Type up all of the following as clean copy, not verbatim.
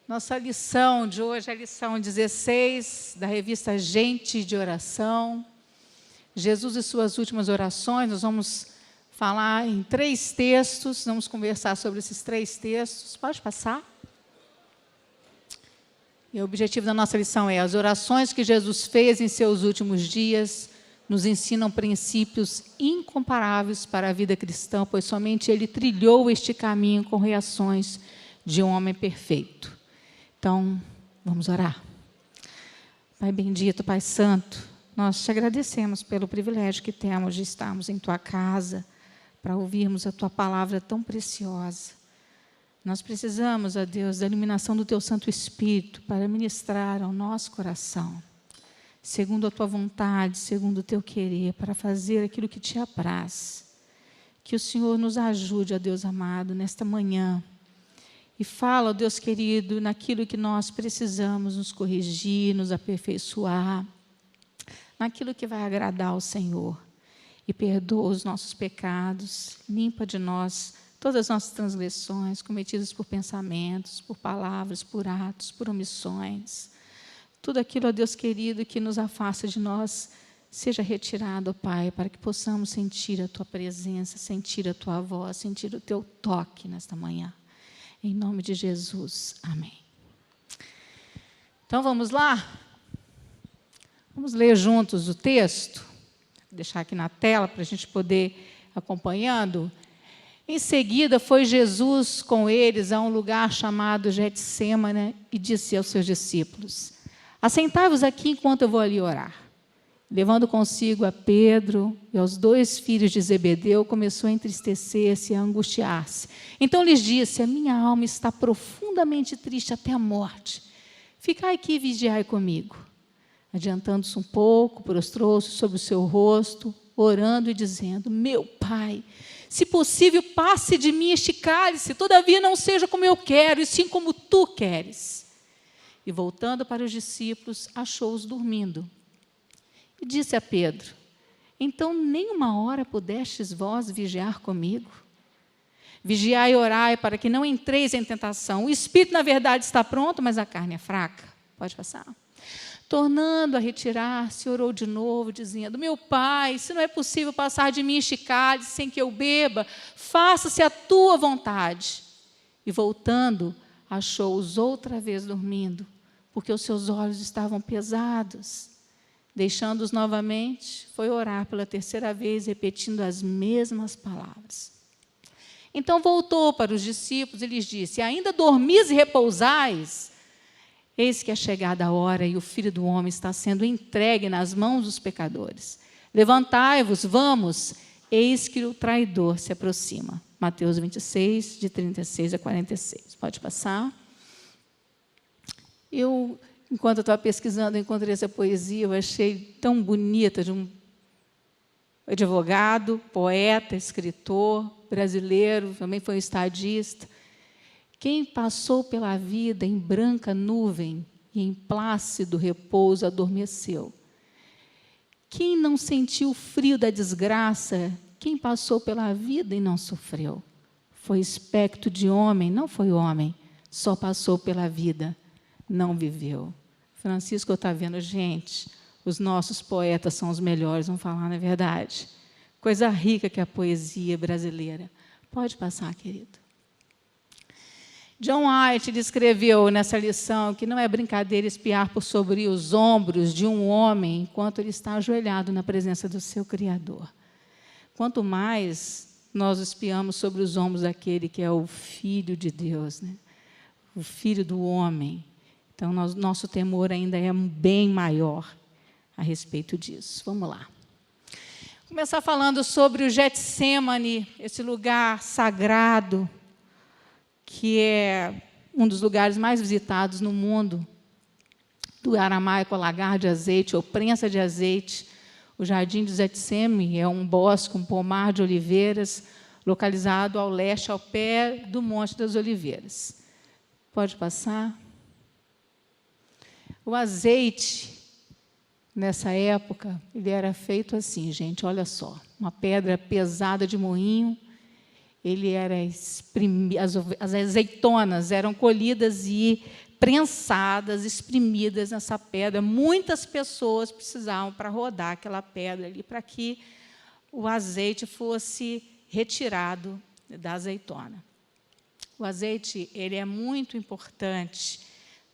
Nossa lição de hoje é a lição 16 da revista Gente de Oração. Jesus e suas últimas orações. Nós vamos falar em 3 textos, vamos conversar sobre esses 3 textos. Pode passar? E o objetivo da nossa lição é: as orações que Jesus fez em seus últimos dias nos ensinam princípios incomparáveis para a vida cristã, pois somente Ele trilhou este caminho com reações de um homem perfeito. Então, vamos orar. Pai bendito, Pai santo, nós te agradecemos pelo privilégio que temos de estarmos em Tua casa, para ouvirmos a Tua palavra tão preciosa. Nós precisamos, ó Deus, da iluminação do Teu Santo Espírito para ministrar ao nosso coração, segundo a Tua vontade, segundo o Teu querer, para fazer aquilo que Te apraz. Que o Senhor nos ajude, ó Deus amado, nesta manhã. E fala, ó Deus querido, naquilo que nós precisamos nos corrigir, nos aperfeiçoar, naquilo que vai agradar ao Senhor. E perdoa os nossos pecados, limpa de nós todas as nossas transgressões cometidas por pensamentos, por palavras, por atos, por omissões. Tudo aquilo, ó Deus querido, que nos afasta de nós, seja retirado, ó Pai, para que possamos sentir a Tua presença, sentir a Tua voz, sentir o Teu toque nesta manhã. Em nome de Jesus. Amém. Então, vamos lá? Vamos ler juntos o texto? Vou deixar aqui na tela para a gente poder ir acompanhando. Em seguida, foi Jesus com eles a um lugar chamado Getsêmani e disse aos seus discípulos: assentai-vos aqui enquanto eu vou ali orar. Levando consigo a Pedro e aos 2 filhos de Zebedeu, começou a entristecer-se e a angustiar-se. Então lhes disse: a minha alma está profundamente triste até a morte. Ficai aqui e vigiai comigo. Adiantando-se um pouco, prostrou-se sobre o seu rosto, orando e dizendo: meu Pai, se possível, passe de mim este cálice, todavia não seja como eu quero, e sim como Tu queres. E voltando para os discípulos, achou-os dormindo. E disse a Pedro: então nem uma hora pudestes vós vigiar comigo? Vigiai e orai para que não entreis em tentação. O espírito, na verdade, está pronto, mas a carne é fraca. Pode passar. Tornando a retirar-se, orou de novo, dizendo: meu Pai, se não é possível passar de mim este cálice sem que eu beba, faça-se a Tua vontade. E voltando, achou-os outra vez dormindo, porque os seus olhos estavam pesados. Deixando-os novamente, foi orar pela 3ª vez, repetindo as mesmas palavras. Então voltou para os discípulos e lhes disse: ainda dormis e repousais? Eis que é chegada a hora e o Filho do Homem está sendo entregue nas mãos dos pecadores. Levantai-vos, vamos, eis que o traidor se aproxima. Mateus 26, de 36 a 46. Pode passar. Enquanto eu estava pesquisando, eu encontrei essa poesia, eu achei tão bonita, de um advogado, poeta, escritor, brasileiro, também foi um estadista. Quem passou pela vida em branca nuvem e em plácido repouso adormeceu. Quem não sentiu o frio da desgraça, quem passou pela vida e não sofreu. Foi espectro de homem, não foi homem, só passou pela vida, não viveu. Francisco está vendo, gente, os nossos poetas são os melhores, vamos falar na verdade. Coisa rica que é a poesia brasileira. Pode passar, querido. John White descreveu nessa lição que não é brincadeira espiar por sobre os ombros de um homem enquanto ele está ajoelhado na presença do seu Criador. Quanto mais nós espiamos sobre os ombros daquele que é o Filho de Deus, né? O Filho do homem. Então, nosso temor ainda é bem maior a respeito disso. Vamos lá. Vou começar falando sobre o Getsêmani, esse lugar sagrado, que é um dos lugares mais visitados no mundo, do aramaico lagar de azeite ou prensa de azeite. O jardim de Getsêmani é um bosque, um pomar de oliveiras, localizado ao leste, ao pé do Monte das Oliveiras. Pode passar. O azeite, nessa época, ele era feito assim, gente, olha só, uma pedra pesada de moinho, ele era as azeitonas eram colhidas e prensadas, espremidas nessa pedra. Muitas pessoas precisavam para rodar aquela pedra ali, para que o azeite fosse retirado da azeitona. O azeite, ele é muito importante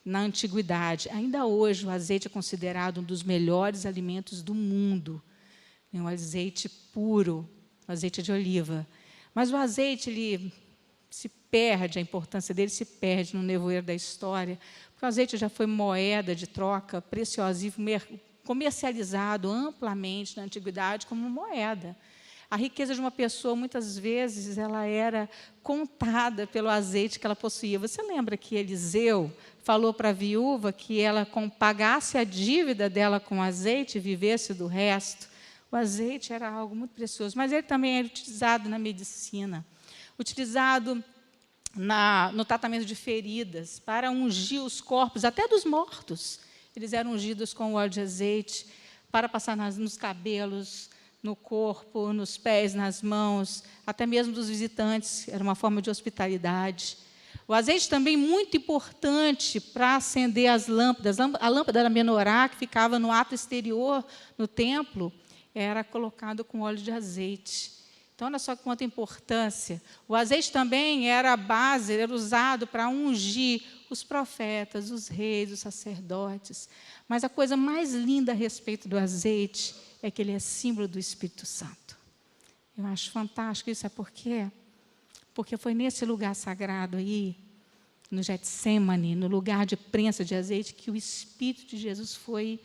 na antiguidade. Ainda hoje, o azeite é considerado um dos melhores alimentos do mundo. É um azeite puro, o azeite de oliva. Mas o azeite, ele se perde, a importância dele se perde no nevoeiro da história, porque o azeite já foi moeda de troca preciosíssimo, comercializado amplamente na antiguidade como moeda. A riqueza de uma pessoa, muitas vezes, ela era contada pelo azeite que ela possuía. Você lembra que Eliseu falou para a viúva que ela pagasse a dívida dela com azeite e vivesse do resto? O azeite era algo muito precioso, mas ele também era utilizado na medicina, utilizado no tratamento de feridas, para ungir os corpos, até dos mortos. Eles eram ungidos com óleo de azeite, para passar nos cabelos, no corpo, nos pés, nas mãos, até mesmo dos visitantes. Era uma forma de hospitalidade. O azeite também muito importante para acender as lâmpadas. A lâmpada da menorá, que ficava no ato exterior, no templo, era colocado com óleo de azeite. Então, olha só quanta importância. O azeite também era a base, era usado para ungir os profetas, os reis, os sacerdotes. Mas a coisa mais linda a respeito do azeite é que ele é símbolo do Espírito Santo. Eu acho fantástico isso, sabe por quê? Porque foi nesse lugar sagrado aí, no Getsemane, no lugar de prensa de azeite, que o Espírito de Jesus foi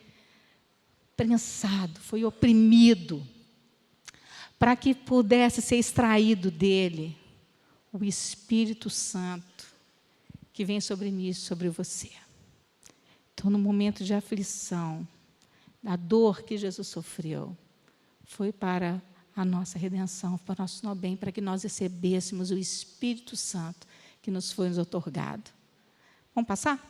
prensado, foi oprimido, para que pudesse ser extraído dele o Espírito Santo que vem sobre mim e sobre você. Então, no momento de aflição, a dor que Jesus sofreu, foi para a nossa redenção, para o nosso bem, para que nós recebêssemos o Espírito Santo que nos foi otorgado. Vamos passar?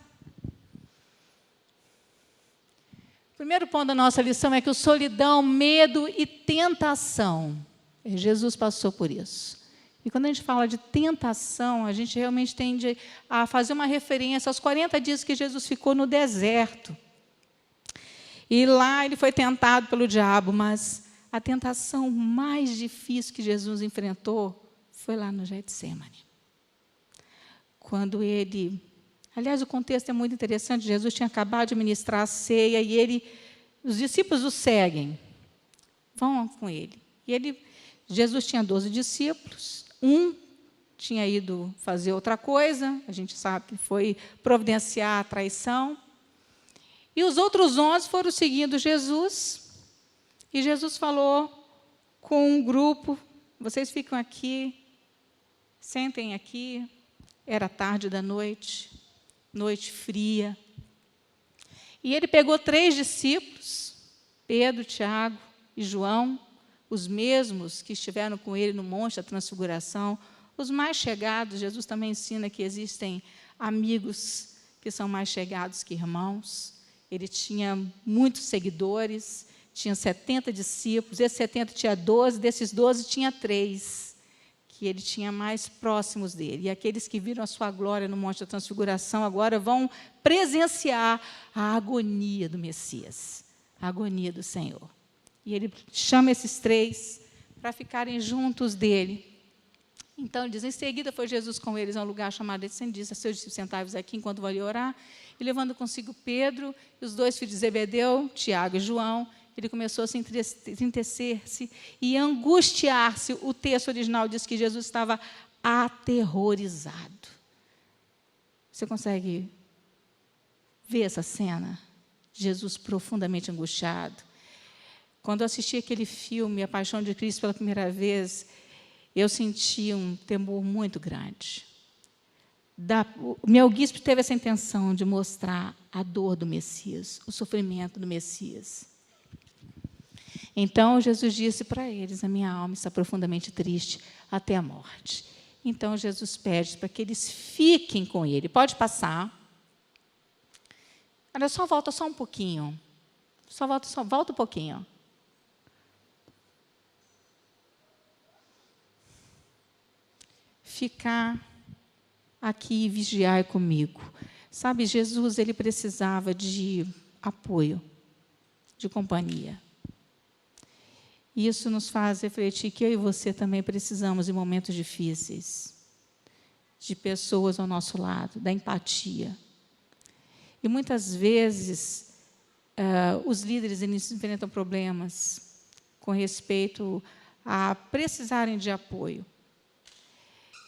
O primeiro ponto da nossa lição é que o solidão, medo e tentação. Jesus passou por isso. E quando a gente fala de tentação, a gente realmente tende a fazer uma referência aos 40 dias que Jesus ficou no deserto. E lá ele foi tentado pelo diabo, mas a tentação mais difícil que Jesus enfrentou foi lá no Getsemane. Quando ele... Aliás, o contexto é muito interessante. Jesus tinha acabado de ministrar a ceia e os discípulos o seguem. Vão com ele. Jesus tinha 12 discípulos. Um tinha ido fazer outra coisa. A gente sabe que foi providenciar a traição. E os outros 11 foram seguindo Jesus. E Jesus falou com um grupo: vocês ficam aqui, sentem aqui. Era tarde da noite, noite fria. E ele pegou 3 discípulos, Pedro, Tiago e João, os mesmos que estiveram com ele no Monte da Transfiguração, os mais chegados. Jesus também ensina que existem amigos que são mais chegados que irmãos. Ele tinha muitos seguidores, tinha 70 discípulos, esses 70 tinha 12, desses 12 tinha 3, que ele tinha mais próximos dele. E aqueles que viram a sua glória no Monte da Transfiguração agora vão presenciar a agonia do Messias, a agonia do Senhor. E ele chama esses 3 para ficarem juntos dele. Então, ele diz, em seguida foi Jesus com eles a um lugar chamado Getsemane, disse a seus discípulos: sentai-vos aqui enquanto vou ali orar. E levando consigo Pedro e os 2 filhos de Zebedeu, Tiago e João, ele começou a se entristecer-se e angustiar-se. O texto original diz que Jesus estava aterrorizado. Você consegue ver essa cena? Jesus profundamente angustiado. Quando eu assisti aquele filme, A Paixão de Cristo, pela primeira vez, eu senti um temor muito grande. O Mel Gibson teve essa intenção de mostrar a dor do Messias, o sofrimento do Messias. Então, Jesus disse para eles: a minha alma está profundamente triste até a morte. Então, Jesus pede para que eles fiquem com ele. Pode passar. Olha, volta só um pouquinho. Volta um pouquinho. Ficar aqui e vigiar comigo. Sabe, Jesus, ele precisava de apoio, de companhia. E isso nos faz refletir que eu e você também precisamos, em momentos difíceis, de pessoas ao nosso lado, da empatia. E muitas vezes, os líderes eles enfrentam problemas com respeito a precisarem de apoio.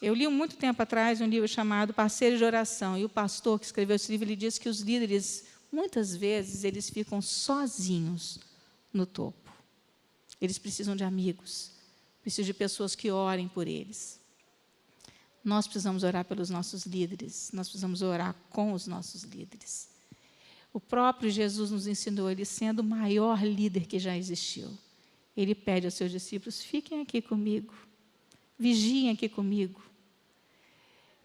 Eu li muito tempo atrás um livro chamado Parceiros de Oração, e o pastor que escreveu esse livro, ele diz que os líderes, muitas vezes, eles ficam sozinhos no topo. Eles precisam de amigos, precisam de pessoas que orem por eles. Nós precisamos orar pelos nossos líderes, nós precisamos orar com os nossos líderes. O próprio Jesus nos ensinou, ele sendo o maior líder que já existiu. Ele pede aos seus discípulos, fiquem aqui comigo, vigiem aqui comigo.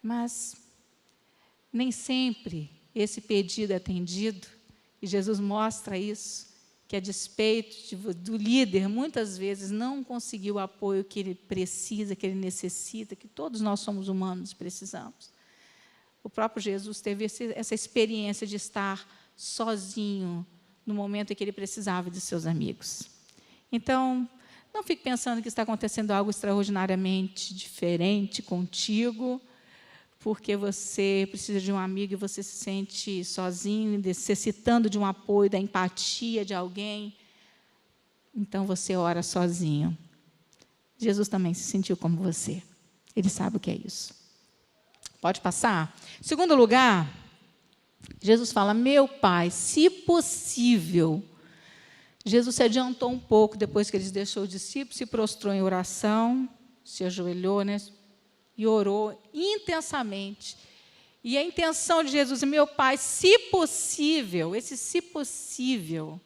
Mas nem sempre esse pedido é atendido, e Jesus mostra isso, que a despeito do líder, muitas vezes não conseguiu o apoio que ele precisa, que ele necessita, que todos nós somos humanos e precisamos. O próprio Jesus teve essa experiência de estar sozinho no momento em que ele precisava de seus amigos. Então, não fique pensando que está acontecendo algo extraordinariamente diferente contigo, porque você precisa de um amigo e você se sente sozinho, necessitando de um apoio, da empatia de alguém. Então, você ora sozinho. Jesus também se sentiu como você. Ele sabe o que é isso. Pode passar? Segundo lugar, Jesus fala, meu Pai, se possível. Jesus se adiantou um pouco depois que ele deixou os discípulos, se prostrou em oração, se ajoelhou, né? E orou intensamente. E a intenção de Jesus é, meu Pai, se possível, esse se possível,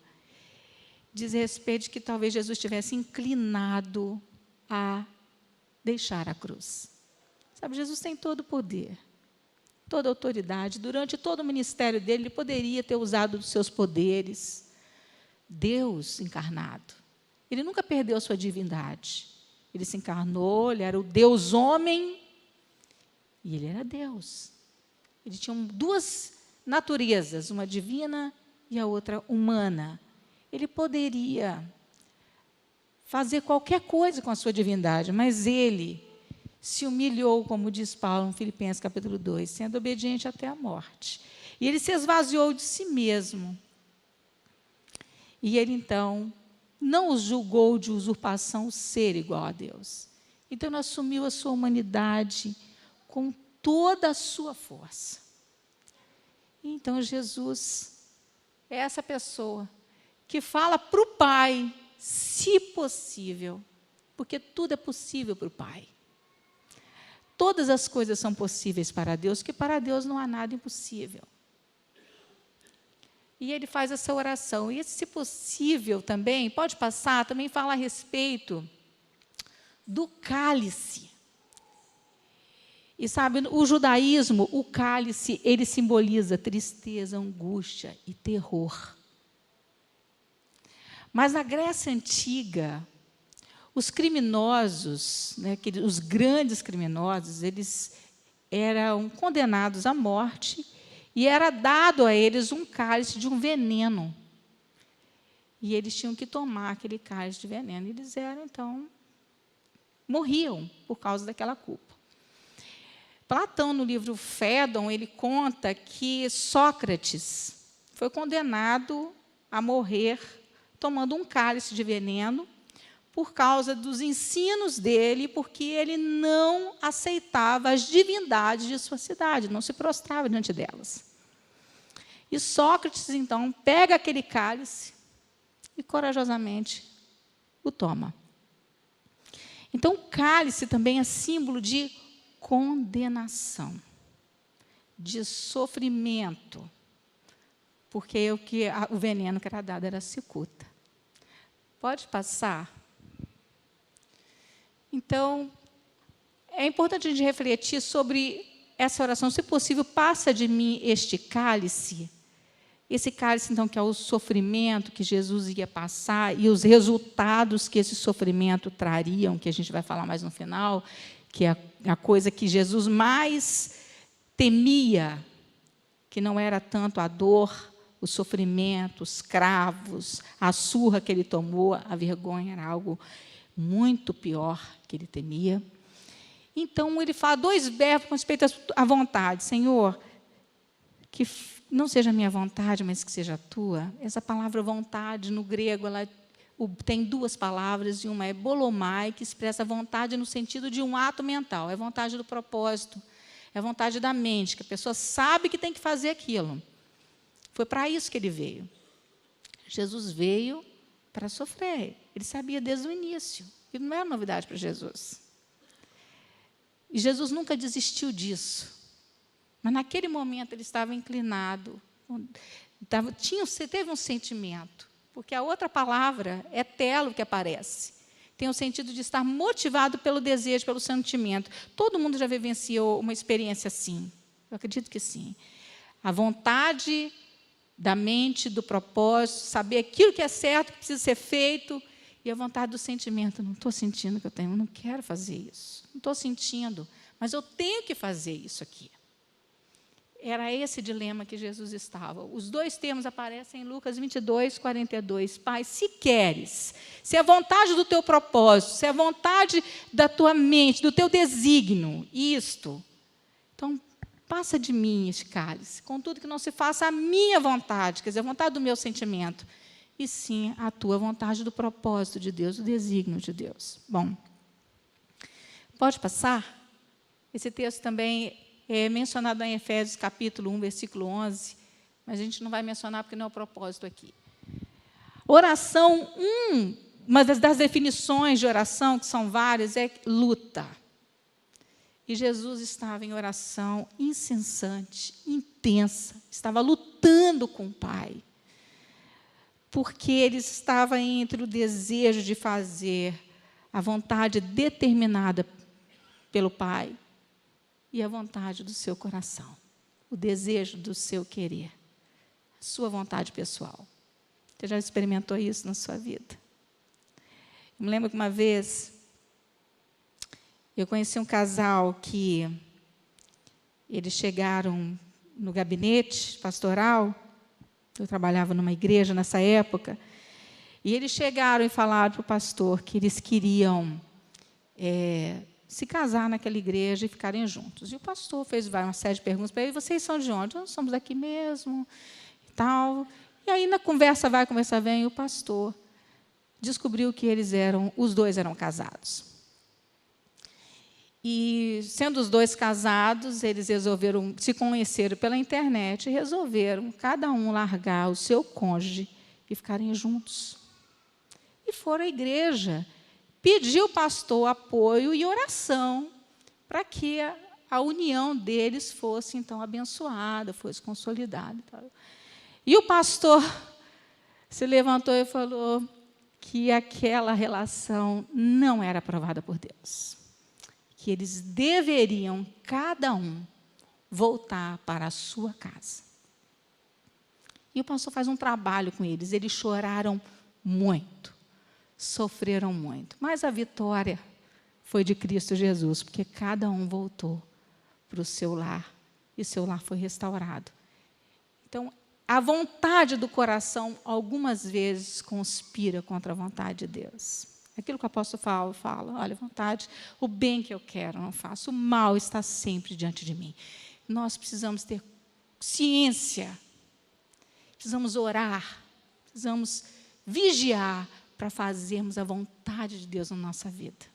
diz respeito de que talvez Jesus estivesse inclinado a deixar a cruz. Sabe, Jesus tem todo o poder, toda a autoridade. Durante todo o ministério dele, ele poderia ter usado dos seus poderes. Deus encarnado. Ele nunca perdeu a sua divindade. Ele se encarnou, ele era o Deus homem, e ele era Deus. Ele tinha duas naturezas, uma divina e a outra humana. Ele poderia fazer qualquer coisa com a sua divindade, mas ele se humilhou, como diz Paulo em Filipenses capítulo 2, sendo obediente até a morte. E ele se esvaziou de si mesmo. E ele, então, não os julgou de usurpação ser igual a Deus. Então, ele assumiu a sua humanidade com toda a sua força. E, então, Jesus é essa pessoa que fala para o Pai, se possível, porque tudo é possível para o Pai. Todas as coisas são possíveis para Deus, porque para Deus não há nada impossível. E ele faz essa oração. E esse, se possível, também, pode passar, também fala a respeito do cálice. E sabe, o judaísmo, o cálice, ele simboliza tristeza, angústia e terror. Mas na Grécia Antiga, os criminosos, né, os grandes criminosos, eles eram condenados à morte e era dado a eles um cálice de um veneno. E eles tinham que tomar aquele cálice de veneno. Eles eram, então, morriam por causa daquela culpa. Platão, no livro Fédon, ele conta que Sócrates foi condenado a morrer tomando um cálice de veneno por causa dos ensinos dele, porque ele não aceitava as divindades de sua cidade, não se prostrava diante delas. E Sócrates, então, pega aquele cálice e corajosamente o toma. Então, o cálice também é símbolo de condenação, de sofrimento, porque o veneno que era dado era a cicuta. Pode passar? Então, é importante a gente refletir sobre essa oração. Se possível, passa de mim este cálice. Esse cálice, então, que é o sofrimento que Jesus ia passar e os resultados que esse sofrimento trariam, que a gente vai falar mais no final, que é a coisa que Jesus mais temia, que não era tanto a dor, o sofrimento, os cravos, a surra que ele tomou, a vergonha era algo muito pior que ele temia. Então, ele fala 2 verbos com respeito à vontade. Senhor, que não seja a minha vontade, mas que seja a tua. Essa palavra vontade, no grego, ela tem 2 palavras, e uma é bolomai, que expressa vontade no sentido de um ato mental. É vontade do propósito, é vontade da mente, que a pessoa sabe que tem que fazer aquilo. Foi para isso que ele veio. Jesus veio para sofrer. Ele sabia desde o início. E não era novidade para Jesus. E Jesus nunca desistiu disso. Mas, naquele momento, ele estava inclinado. Teve um sentimento. Porque a outra palavra é telo que aparece. Tem o sentido de estar motivado pelo desejo, pelo sentimento. Todo mundo já vivenciou uma experiência assim. Eu acredito que sim. A vontade da mente, do propósito, saber aquilo que é certo, que precisa ser feito, e a vontade do sentimento. Não estou sentindo que eu tenho, eu não quero fazer isso. Não estou sentindo, mas eu tenho que fazer isso aqui. Era esse dilema que Jesus estava. Os 2 termos aparecem em Lucas 22, 42. Pai, se queres, se é a vontade do teu propósito, se é a vontade da tua mente, do teu desígnio, isto, então, passa de mim este cálice, contudo que não se faça a minha vontade, quer dizer, a vontade do meu sentimento, e sim a tua vontade do propósito de Deus, do desígnio de Deus. Bom, pode passar? Esse texto também é mencionado em Efésios, capítulo 1, versículo 11, mas a gente não vai mencionar porque não é o propósito aqui. Oração, uma das definições de oração, que são várias, é luta. E Jesus estava em oração incessante, intensa, estava lutando com o Pai, porque ele estava entre o desejo de fazer a vontade determinada pelo Pai e a vontade do seu coração, o desejo do seu querer, a sua vontade pessoal. Você já experimentou isso na sua vida? Eu me lembro que uma vez eu conheci um casal que eles chegaram no gabinete pastoral, eu trabalhava numa igreja nessa época, e eles chegaram e falaram para o pastor que eles queriam se casar naquela igreja e ficarem juntos. E o pastor fez uma série de perguntas para ele: vocês são de onde? Nós somos daqui mesmo, e tal. E aí, na conversa vai, conversa vem, o pastor descobriu que os 2 eram casados. E, sendo os 2 casados, eles resolveram, se conheceram pela internet, e resolveram, cada um, largar o seu cônjuge e ficarem juntos. E foram à igreja, pediu ao pastor apoio e oração para que a união deles fosse, então, abençoada, fosse consolidada. E o pastor se levantou e falou que aquela relação não era aprovada por Deus, que eles deveriam, cada um, voltar para a sua casa. E o pastor faz um trabalho com eles. Eles choraram muito, sofreram muito, mas a vitória foi de Cristo Jesus, porque cada um voltou para o seu lar, e seu lar foi restaurado. Então, a vontade do coração, algumas vezes, conspira contra a vontade de Deus. Aquilo que o apóstolo Paulo fala: olha, vontade, o bem que eu quero, eu não faço, o mal está sempre diante de mim. Nós precisamos ter ciência, precisamos orar, precisamos vigiar para fazermos a vontade de Deus na nossa vida.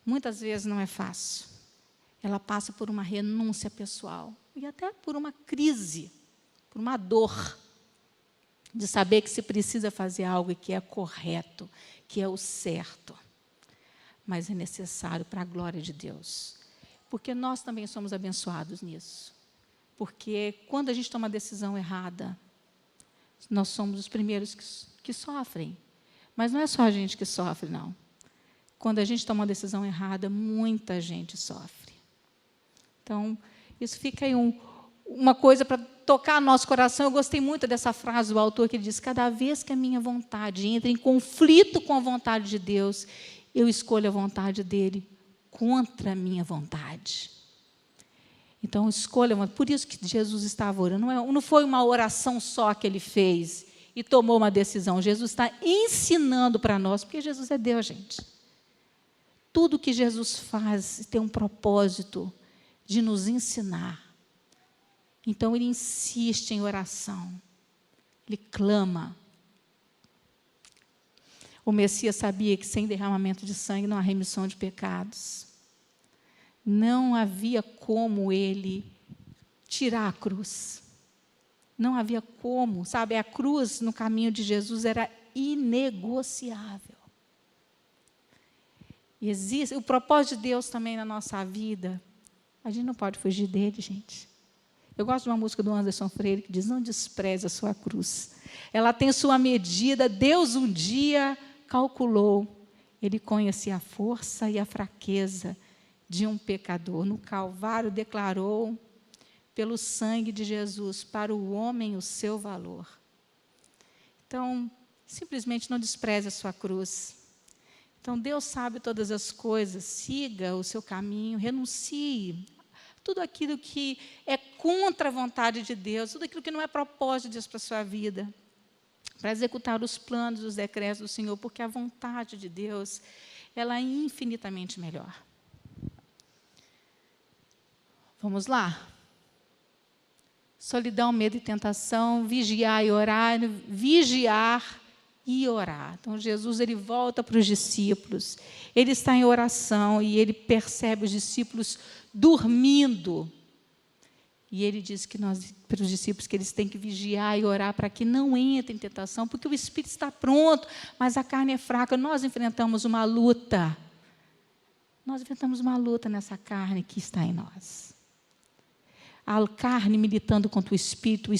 Muitas vezes não é fácil. Ela passa por uma renúncia pessoal e até por uma crise, por uma dor, de saber que se precisa fazer algo e que é correto, que é o certo, mas é necessário para a glória de Deus, porque nós também somos abençoados nisso, porque quando a gente toma a decisão errada, nós somos os primeiros que sofrem, mas não é só a gente que sofre, não. Quando a gente toma uma decisão errada, muita gente sofre. Então, isso fica aí uma coisa para tocar nosso coração. Eu gostei muito dessa frase do autor, que ele diz: cada vez que a minha vontade entra em conflito com a vontade de Deus, eu escolho a vontade dele contra a minha vontade. Então, escolha, por isso que Jesus estava orando. Não foi uma oração só que ele fez e tomou uma decisão. Jesus está ensinando para nós, porque Jesus é Deus, gente. Tudo que Jesus faz tem um propósito de nos ensinar. Então, ele insiste em oração. Ele clama. O Messias sabia que sem derramamento de sangue não há remissão de pecados. Não havia como ele tirar a cruz. Não havia como, sabe? A cruz no caminho de Jesus era inegociável. E existe o propósito de Deus também na nossa vida. A gente não pode fugir dele, gente. Eu gosto de uma música do Anderson Freire que diz: não despreze a sua cruz. Ela tem sua medida. Deus um dia calculou. Ele conhecia a força e a fraqueza de um pecador. No Calvário declarou, pelo sangue de Jesus, para o homem o seu valor. Então, simplesmente não despreze a sua cruz. Então, Deus sabe todas as coisas. Siga o seu caminho, renuncie tudo aquilo que é contra a vontade de Deus, tudo aquilo que não é propósito de Deus para a sua vida, para executar os planos, os decretos do Senhor, porque a vontade de Deus, ela é infinitamente melhor. Vamos lá? Solidão, medo e tentação, vigiar e orar, vigiar e orar. Então, Jesus, ele volta para os discípulos, ele está em oração e ele percebe os discípulos dormindo. E ele diz que para os discípulos que eles têm que vigiar e orar para que não entrem em tentação, porque o espírito está pronto, mas a carne é fraca. Nós enfrentamos uma luta. Nós enfrentamos uma luta nessa carne que está em nós. A carne militando contra o espírito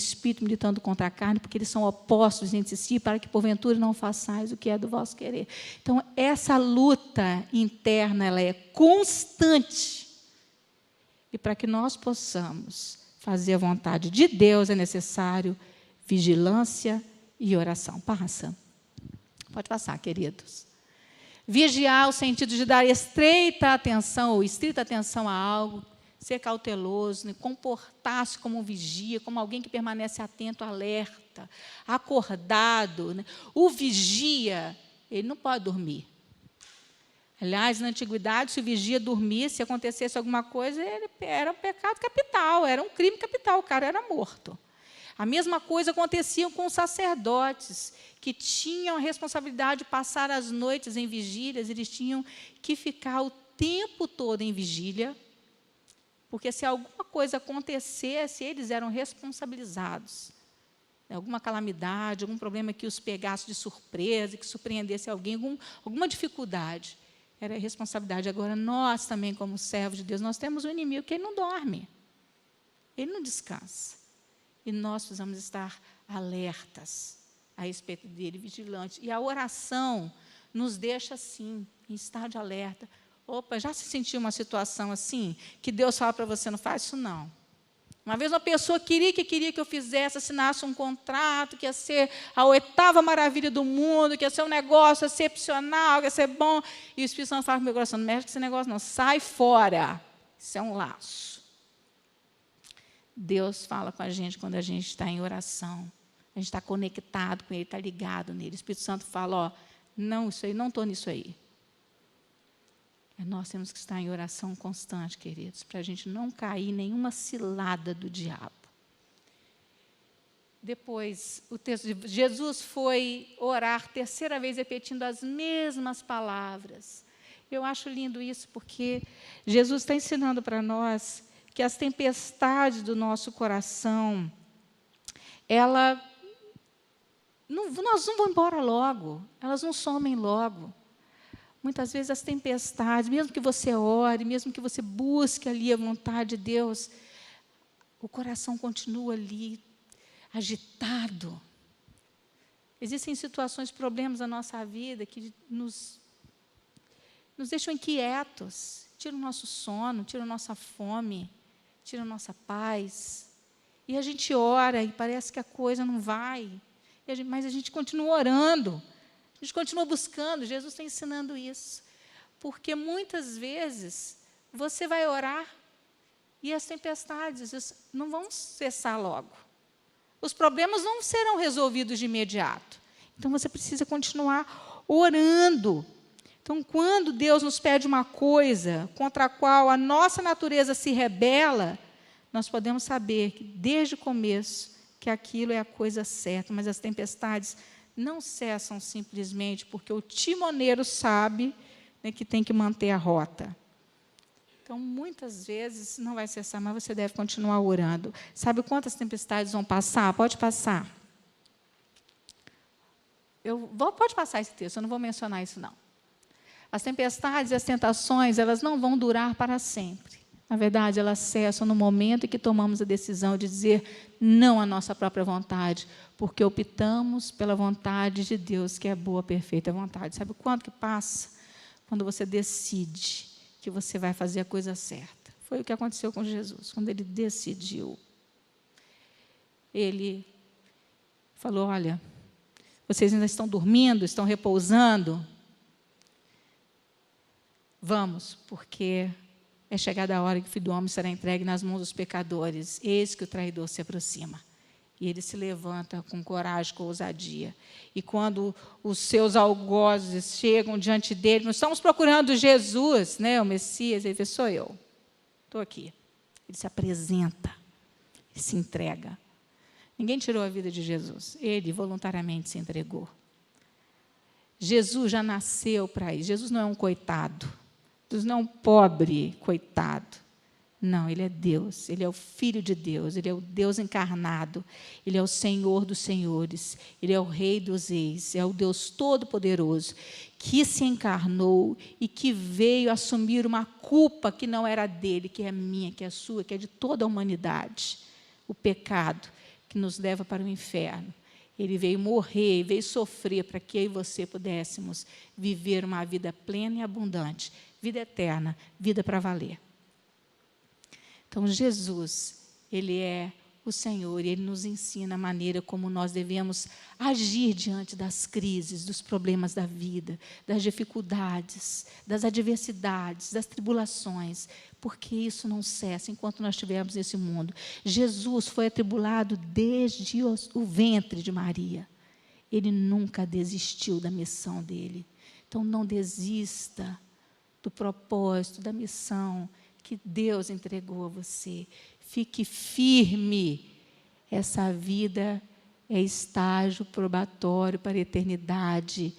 militando contra a carne, porque eles são opostos entre si, para que porventura não façais o que é do vosso querer. Então, essa luta interna, ela é constante. E para que nós possamos fazer a vontade de Deus, é necessário vigilância e oração. Passa. Pode passar, queridos. Vigiar, o sentido de dar estreita atenção ou estrita atenção a algo, ser cauteloso, né? Comportar-se como um vigia, como alguém que permanece atento, alerta, acordado. Né? O vigia, ele não pode dormir. Aliás, na antiguidade, se o vigia dormisse, se acontecesse alguma coisa, ele era um pecado capital, era um crime capital, o cara era morto. A mesma coisa acontecia com os sacerdotes, que tinham a responsabilidade de passar as noites em vigílias, eles tinham que ficar o tempo todo em vigília, porque se alguma coisa acontecesse, eles eram responsabilizados. Alguma calamidade, algum problema que os pegasse de surpresa, que surpreendesse alguém, alguma dificuldade, era a responsabilidade. Agora, nós também, como servos de Deus, nós temos um inimigo que ele não dorme, ele não descansa. E nós precisamos estar alertas a respeito dele, vigilantes. E a oração nos deixa assim, em estado de alerta. Opa, já se sentiu uma situação assim, que Deus fala para você, não faz isso não. Uma vez uma pessoa queria que eu fizesse, assinasse um contrato, que ia ser a 8ª maravilha do mundo, que ia ser um negócio excepcional, que ia ser bom. E o Espírito Santo fala para o meu coração, não mexe com esse negócio não, sai fora. Isso é um laço. Deus fala com a gente quando a gente está em oração. A gente está conectado com Ele, está ligado nele. O Espírito Santo fala, ó, não, isso aí, não estou nisso aí. Nós temos que estar em oração constante, queridos, para a gente não cair em nenhuma cilada do diabo. Depois, o texto de Jesus foi orar 3ª vez, repetindo as mesmas palavras. Eu acho lindo isso, porque Jesus está ensinando para nós que as tempestades do nosso coração, nós não vamos embora logo, elas não somem logo. Muitas vezes as tempestades, mesmo que você ore, mesmo que você busque ali a vontade de Deus, o coração continua ali, agitado. Existem situações, problemas na nossa vida que nos deixam inquietos, tiram o nosso sono, tiram a nossa fome, tiram a nossa paz. E a gente ora e parece que a coisa não vai, mas a gente continua orando. A gente continua buscando, Jesus está ensinando isso. Porque muitas vezes você vai orar E as tempestades não vão cessar logo. Os problemas não serão resolvidos de imediato. Então, você precisa continuar orando. Então, quando Deus nos pede uma coisa contra a qual a nossa natureza se rebela, nós podemos saber que, desde o começo, que aquilo é a coisa certa. Mas as tempestades não cessam simplesmente porque o timoneiro sabe, né, que tem que manter a rota. Então, muitas vezes não vai cessar, mas você deve continuar orando. Sabe quantas tempestades vão passar? Pode passar. Pode passar esse texto, eu não vou mencionar isso, não. As tempestades e as tentações, elas não vão durar para sempre. Na verdade, elas cessam no momento em que tomamos a decisão de dizer não à nossa própria vontade, porque optamos pela vontade de Deus, que é a boa, perfeita vontade. Sabe quanto que passa? Quando você decide que você vai fazer a coisa certa. Foi o que aconteceu com Jesus, quando ele decidiu. Ele falou, olha, vocês ainda estão dormindo, estão repousando? Vamos, porque é chegada a hora que o Filho do Homem será entregue nas mãos dos pecadores. Eis que o traidor se aproxima. E ele se levanta com coragem, com ousadia. E quando os seus algozes chegam diante dele, nós estamos procurando Jesus, né, o Messias, ele diz, sou eu, estou aqui. Ele se apresenta, ele se entrega. Ninguém tirou a vida de Jesus, ele voluntariamente se entregou. Jesus já nasceu para isso. Jesus não é um coitado, Jesus não é um pobre coitado. Não, ele é Deus, ele é o Filho de Deus, ele é o Deus encarnado, ele é o Senhor dos senhores, ele é o Rei dos reis, é o Deus Todo-Poderoso, que se encarnou e que veio assumir uma culpa que não era dele, que é minha, que é sua, que é de toda a humanidade, o pecado que nos leva para o inferno. Ele veio morrer, veio sofrer para que eu e você pudéssemos viver uma vida plena e abundante, vida eterna, vida para valer. Então, Jesus, ele é o Senhor, e ele nos ensina a maneira como nós devemos agir diante das crises, dos problemas da vida, das dificuldades, das adversidades, das tribulações, porque isso não cessa enquanto nós estivermos nesse mundo. Jesus foi atribulado desde o ventre de Maria. Ele nunca desistiu da missão dele. Então, não desista do propósito, da missão que Deus entregou a você. Fique firme. Essa vida é estágio probatório para a eternidade.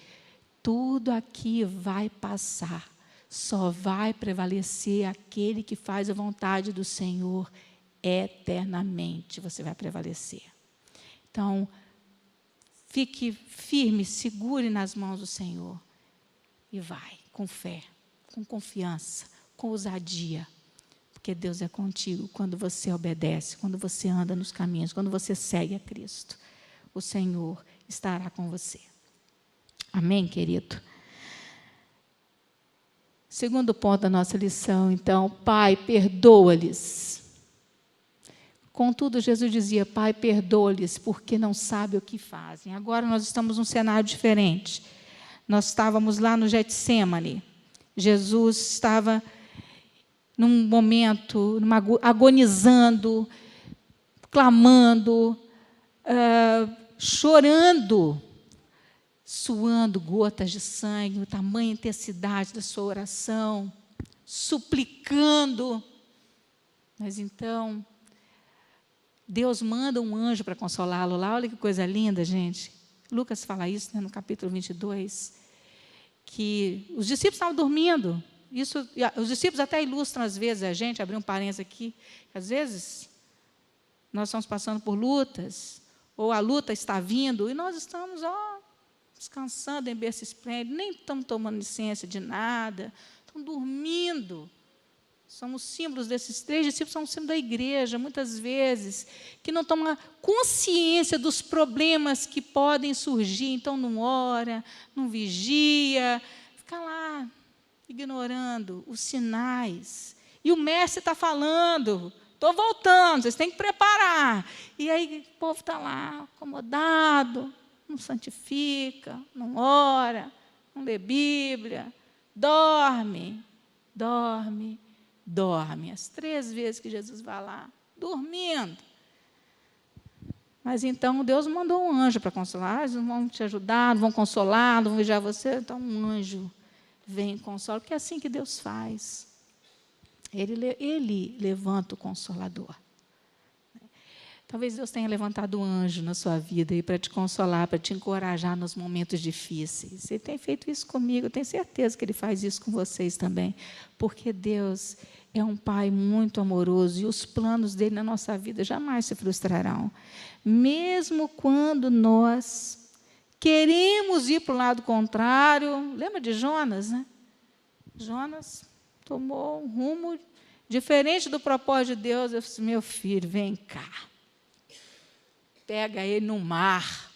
Tudo aqui vai passar. Só vai prevalecer aquele que faz a vontade do Senhor eternamente. Você vai prevalecer. Então, fique firme, segure nas mãos do Senhor. E vai, com fé, com confiança, com ousadia. Porque Deus é contigo quando você obedece, quando você anda nos caminhos, quando você segue a Cristo. O Senhor estará com você. Amém, querido? Segundo ponto da nossa lição, então, Pai, perdoa-lhes. Contudo, Jesus dizia, Pai, perdoa-lhes, porque não sabem o que fazem. Agora nós estamos num cenário diferente. Nós estávamos lá no Getsêmani. Jesus estava num momento, agonizando, clamando, chorando, suando gotas de sangue, a tamanha intensidade da sua oração, suplicando. Mas então, Deus manda um anjo para consolá-lo lá. Olha que coisa linda, gente. Lucas fala isso, né, no capítulo 22, que os discípulos estavam dormindo. Isso, os discípulos até ilustram, às vezes, a gente, abrir um parênteses aqui, às vezes, nós estamos passando por lutas, ou a luta está vindo, e nós estamos, descansando em berço esplêndido, nem estamos tomando licença de nada, estamos dormindo. Somos símbolos desses três discípulos, são símbolos da igreja, muitas vezes, que não tomam consciência dos problemas que podem surgir, então não ora, não vigia, fica lá, ignorando os sinais. E o mestre está falando, estou voltando, vocês têm que preparar. E aí o povo está lá, acomodado, não santifica, não ora, não lê Bíblia, dorme, dormem. As 3 vezes que Jesus vai lá, dormindo. Mas então Deus mandou um anjo para consolar. Eles não vão te ajudar, não vão consolar, não vão vigiar você. Então um anjo vem e consola, porque é assim que Deus faz. Ele levanta o Consolador. Talvez Deus tenha levantado um anjo na sua vida para te consolar, para te encorajar nos momentos difíceis. Ele tem feito isso comigo, eu tenho certeza que Ele faz isso com vocês também. Porque Deus é um Pai muito amoroso e os planos dele na nossa vida jamais se frustrarão. Mesmo quando nós queremos ir para o lado contrário. Lembra de Jonas, né? Jonas tomou um rumo diferente do propósito de Deus. Eu disse, meu filho, vem cá. Pega ele no mar.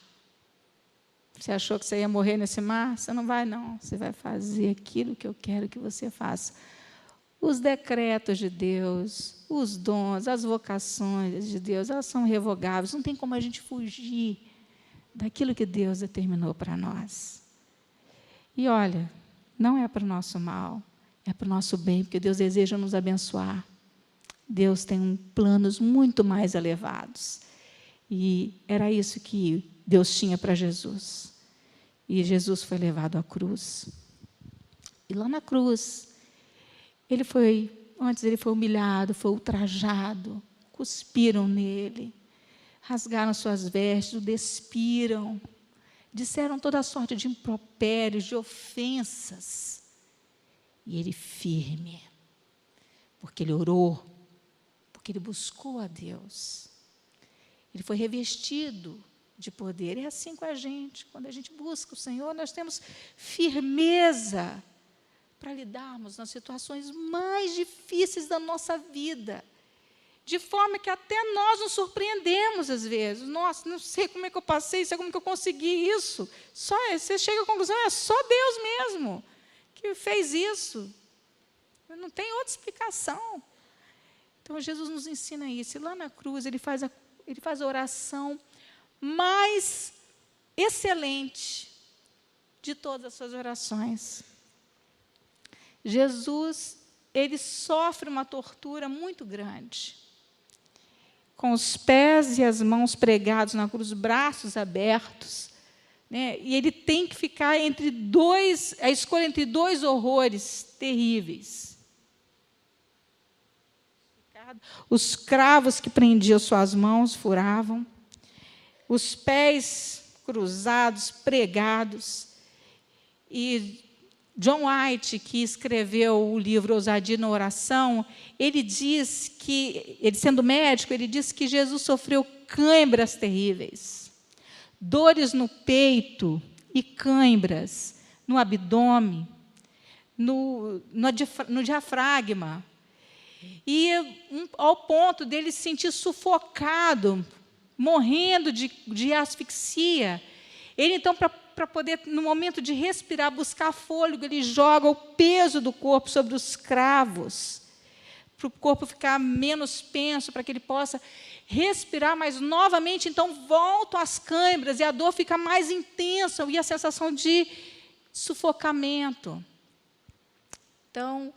Você achou que você ia morrer nesse mar? Você não vai, não. Você vai fazer aquilo que eu quero que você faça. Os decretos de Deus, os dons, as vocações de Deus, elas são irrevogáveis. Não tem como a gente fugir daquilo que Deus determinou para nós. E olha, não é para o nosso mal, é para o nosso bem, porque Deus deseja nos abençoar. Deus tem planos muito mais elevados. E era isso que Deus tinha para Jesus. E Jesus foi levado à cruz. E lá na cruz, antes ele foi humilhado, foi ultrajado, cuspiram nele, rasgaram suas vestes, o despiram, disseram toda sorte de impropérios, de ofensas. E ele firme, porque ele orou, porque ele buscou a Deus. Ele foi revestido de poder. É assim com a gente. Quando a gente busca o Senhor, nós temos firmeza para lidarmos nas situações mais difíceis da nossa vida. De forma que até nós nos surpreendemos às vezes. Nossa, não sei como é que eu passei, não sei como é que eu consegui isso. Você chega à conclusão, é só Deus mesmo que fez isso. Não tem outra explicação. Então, Jesus nos ensina isso. E lá na cruz, ele faz a oração mais excelente de todas as suas orações. Jesus, ele sofre uma tortura muito grande. Com os pés e as mãos pregados na cruz, os braços abertos, né? E ele tem que ficar a escolha entre 2 horrores terríveis. Os cravos que prendiam suas mãos furavam, os pés cruzados, pregados. E John White, que escreveu o livro Ousadia na Oração, ele diz que, ele sendo médico, ele diz que Jesus sofreu cãibras terríveis, dores no peito e cãibras no abdômen, no diafragma. E ao ponto dele se sentir sufocado, morrendo de asfixia. Ele, então, para poder, no momento de respirar, buscar fôlego, ele joga o peso do corpo sobre os cravos, para o corpo ficar menos penso, para que ele possa respirar, mas novamente, então, voltam as cãibras, e a dor fica mais intensa, e a sensação de sufocamento. Então,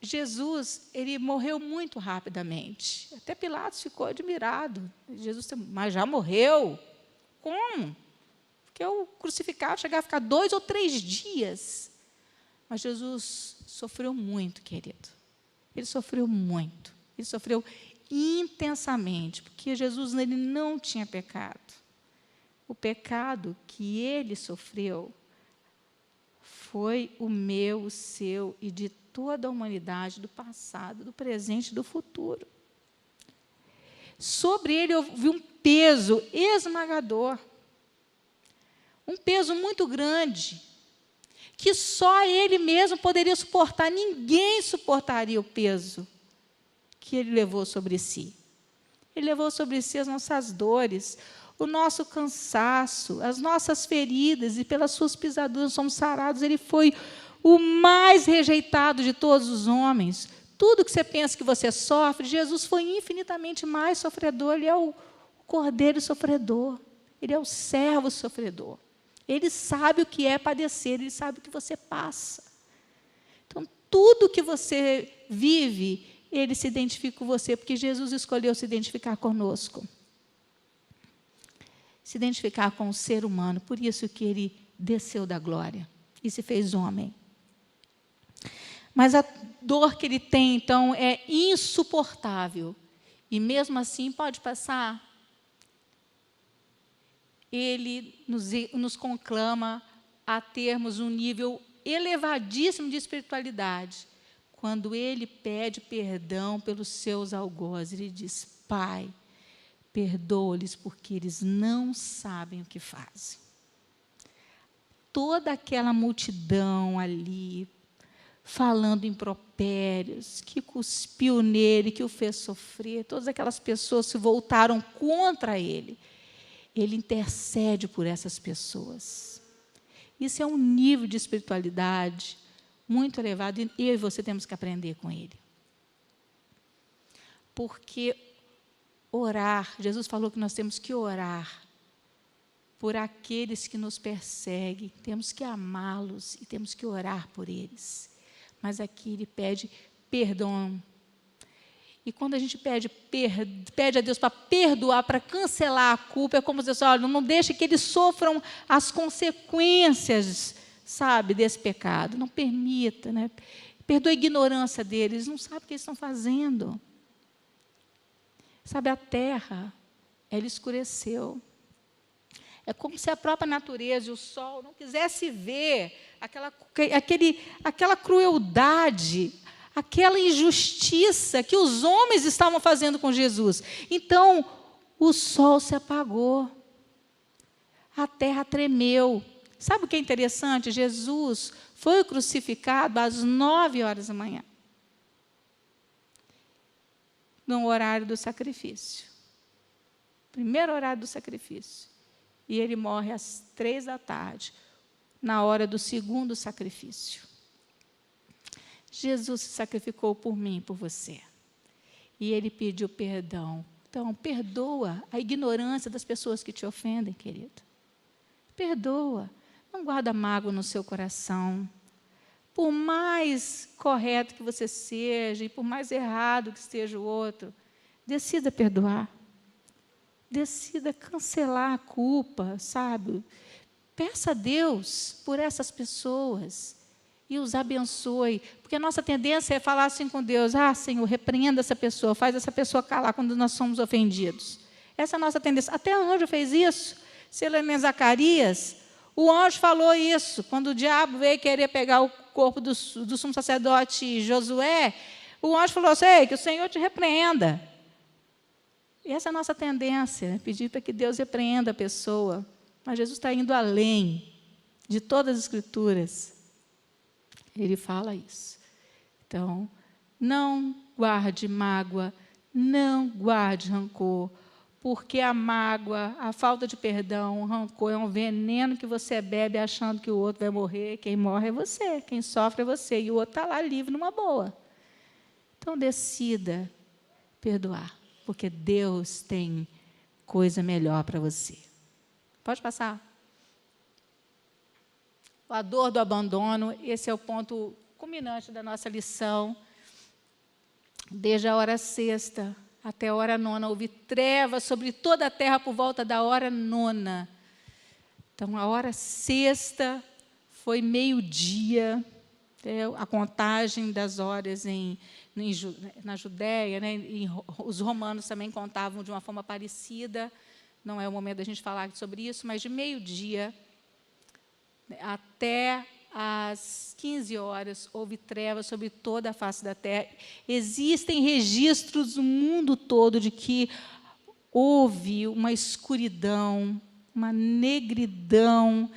Jesus, ele morreu muito rapidamente. Até Pilatos ficou admirado. Jesus, mas já morreu? Como? Porque o crucificado chegava a ficar 2 ou 3 dias. Mas Jesus sofreu muito, querido. Ele sofreu muito. Ele sofreu intensamente, porque Jesus ele não tinha pecado. O pecado que ele sofreu foi o meu, o seu e de toda a humanidade, do passado, do presente e do futuro. Sobre ele houve um peso esmagador, um peso muito grande, que só ele mesmo poderia suportar. Ninguém suportaria o peso que ele levou sobre si. Ele levou sobre si as nossas dores, o nosso cansaço, as nossas feridas, e pelas suas pisaduras somos sarados. Ele foi o mais rejeitado de todos os homens. Tudo que você pensa que você sofre, Jesus foi infinitamente mais sofredor. Ele é o cordeiro sofredor. Ele é o servo sofredor. Ele sabe o que é padecer, ele sabe o que você passa. Então, tudo que você vive, ele se identifica com você, porque Jesus escolheu se identificar conosco. Se identificar com o ser humano, por isso que ele desceu da glória e se fez homem. Mas a dor que ele tem, então, é insuportável. E mesmo assim, pode passar. Ele nos conclama a termos um nível elevadíssimo de espiritualidade. Quando ele pede perdão pelos seus algozes, ele diz: Pai, perdoa-lhes porque eles não sabem o que fazem. Toda aquela multidão ali, falando impropérios, que cuspiu nele, que o fez sofrer, todas aquelas pessoas se voltaram contra ele. Ele intercede por essas pessoas. Isso é um nível de espiritualidade muito elevado, e eu e você temos que aprender com ele. Porque orar, Jesus falou que nós temos que orar por aqueles que nos perseguem, temos que amá-los e temos que orar por eles. Mas aqui ele pede perdão. E quando a gente pede a Deus para perdoar, para cancelar a culpa, é como dizer assim, olha, não deixe que eles sofram as consequências, sabe, desse pecado. Não permita, né? Perdoa a ignorância deles, eles não sabem o que eles estão fazendo. Sabe, a terra, ela escureceu. É como se a própria natureza e o sol não quisesse ver aquela crueldade, aquela injustiça que os homens estavam fazendo com Jesus. Então, o sol se apagou, a terra tremeu. Sabe o que é interessante? Jesus foi crucificado às 9h da manhã, no horário do sacrifício. Primeiro horário do sacrifício. E ele morre às 3h, na hora do segundo sacrifício. Jesus se sacrificou por mim, por você. E ele pediu perdão. Então, perdoa a ignorância das pessoas que te ofendem, querido. Perdoa. Não guarda mágoa no seu coração. Por mais correto que você seja, e por mais errado que esteja o outro, decida perdoar. Decida cancelar a culpa, sabe? Peça a Deus por essas pessoas e os abençoe. Porque a nossa tendência é falar assim com Deus: ah, Senhor, repreenda essa pessoa, faz essa pessoa calar quando nós somos ofendidos. Essa é a nossa tendência. Até o anjo fez isso. Se ele é em Zacarias, o anjo falou isso. Quando o diabo veio querer pegar o corpo do sumo sacerdote Josué, o anjo falou assim: ei, que o Senhor te repreenda. Essa é a nossa tendência, pedir para que Deus repreenda a pessoa. Mas Jesus está indo além de todas as Escrituras. Ele fala isso. Então, não guarde mágoa, não guarde rancor, porque a mágoa, a falta de perdão, o rancor é um veneno que você bebe achando que o outro vai morrer. Quem morre é você, quem sofre é você, e o outro está lá livre numa boa. Então, decida perdoar, porque Deus tem coisa melhor para você. Pode passar. A dor do abandono, esse é o ponto culminante da nossa lição. Desde a hora sexta até a hora nona, houve trevas sobre toda a terra por volta da hora nona. Então, a hora sexta foi meio-dia, a contagem das horas na Judéia, né? Os romanos também contavam de uma forma parecida. Não é o momento da gente falar sobre isso, mas de meio-dia até às 15 horas houve trevas sobre toda a face da terra. Existem registros no mundo todo de que houve uma escuridão, uma negridão,